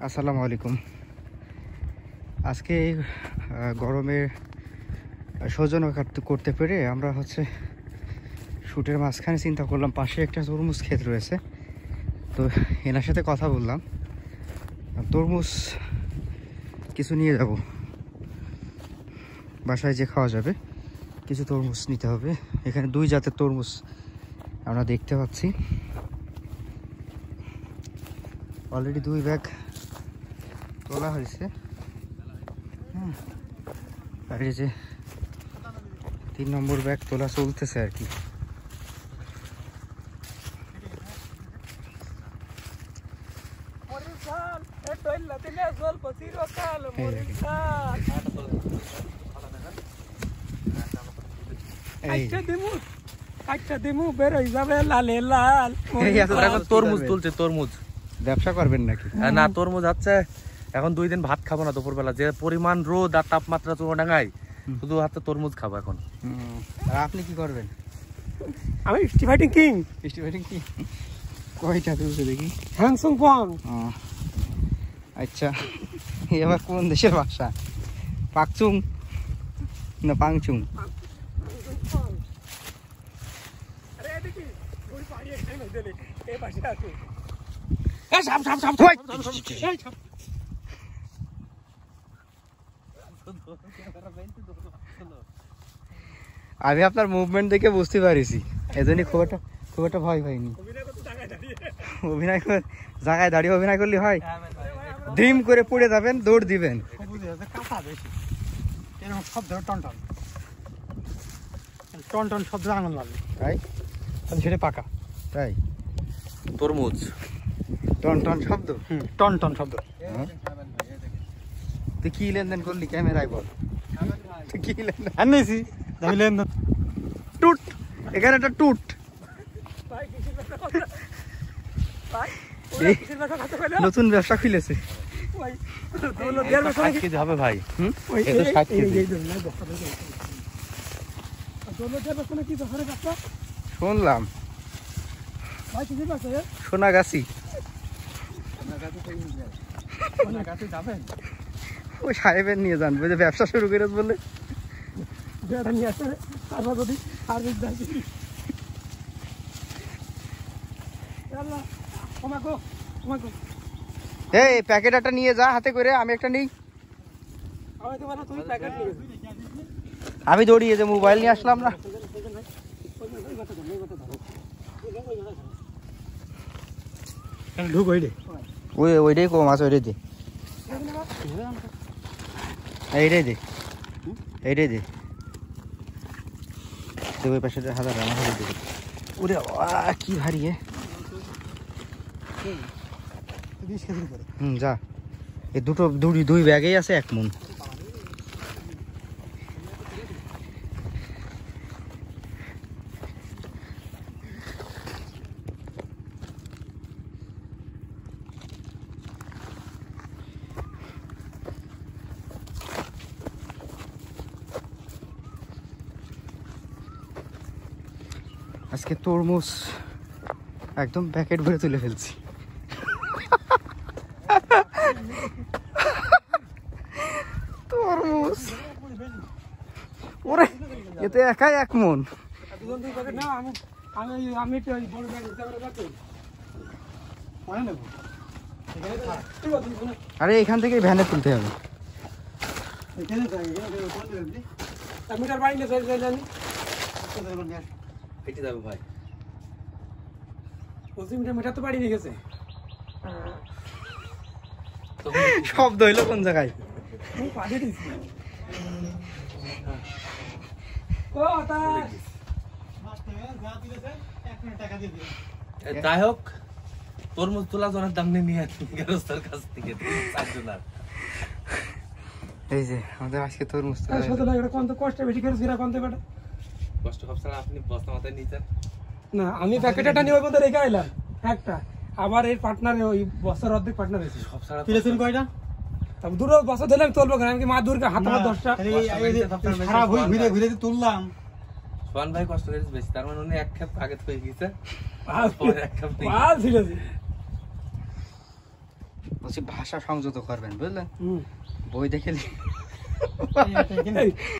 আসসালামু আলাইকুম। আজকে গরমে সহ্য করতে পেরে আমরা শুটের মাঝখানে চিন্তা করলাম পাশে একটা তরমুজ ক্ষেত রয়েছে, তো এনার সাথে কথা বললাম, তরমুজ কিছু নিয়ে যাব, বাসায় যে খাওয়া যাবে কিছু তরমুজ নিতে হবে। এখানে দুই জাতের তরমুজ আমরা দেখতে পাচ্ছি। অলরেডি 2 ব্যাগ তোলা হয়েছে। আর এই যে 3 নম্বর ব্যাগ তোলা চলতেছে আর কি। তরমুজ তুলছে, তরমুজ ব্যবসা করবেন নাকি? না, তরমুজ হচ্ছে এখন 2 দিন ভাত খাবো না দুপুরবেলা, যে পরিমাণ রোদ আর তাপমাত্রা চুয়াডাঙ্গায়, শুধু হাতে তরমুজ খাবো এখন। আর আপনি কি করবেন? আমি স্টিফাইটিং কিং। কয়টা তুলছে দেখি? হ্যাংসং পং। আচ্ছা, এবার কোন দেশের ভাষা? পাকচুং না পাংচুং? আমি আপনার মুভমেন্ট দেখে বুঝতে পারিছি, এজন্যই খুব একটা ভয় পাইনি। অভিনয় করে জায়গায় দাঁড়িয়ে অভিনয় করলে হয়? ডিম করে পড়ে যাবেন, দৌড় দিবেন। টন শব্দ আঙুল লাগবে, তাই সেটা পাকা। তাই তরমুজ টন শব্দ। টন শব্দ। তুই কি লেনদেন করলি ক্যামেরায় বল? তুই কি লেনদেন? আনিছি আমি লেনদেন টুট, এখানে একটা টুট। নতুন ব্যবসা খুলেছে। হবে ভাই। শুনলাম সোনাগাছি। ওই সাহেবের নিয়ে যান, বুঝে ব্যবসা শুরু করে বলে। এই প্যাকেট একটা নিয়ে যা হাতে করে, আমি একটা নিই। আমি দৌড়িয়ে যে মোবাইল নিয়ে আসলাম না। ঢুক ওইটাই কম আছে, ওইটাই দে, এইটাই দে, এইটাই দে। ওই পাশে 1000 আমার হাতে দেবে। ওরে কি ভারী! যা, এই দুই ব্যাগেই আছে 1 মণ। আজকে তরমুজ একদম প্যাকেট ভরে তুলে ফেলছি। তরমুজ ওরে, এতে একাই 1 মণ। আরে এখান থেকে ভ্যানে তুলতে হবে। ভাই মিটার তো বাড়ি নিয়ে গেছে। শব্দ হইলো কোন জায়গায়? যাই হোক, তরমুজ তোলা জনের দাম নিয়ে গেরস্তার কাছ থেকে 4 এই যে আমাদের আজকে তরমুজ কষ্ট বেশি খরচ কষ্ট ভাবছেন আপনি, বস্তা মাথায় নিয়েছেন না। আমি প্যাকেটটা নিয়ে ওই মধ্যে রেখে আইলাম একটা, আবার এর পার্টনারে ওই বস্তার অর্ধেক পার্টনার এসে সব সারা কয়টা দুটো বস্তা দিলাম, তুলবো আমি মা দূর হাতে 10টা খারাপ ঘুরে তুললাম। সোহান ভাই কষ্ট করেছে বেশি, তার মানে উনি 1 খেপ আগে হয়ে গেছে। বলছি ভাষা সংযত করবেন বুঝলেন, হুম। বই দেখে এই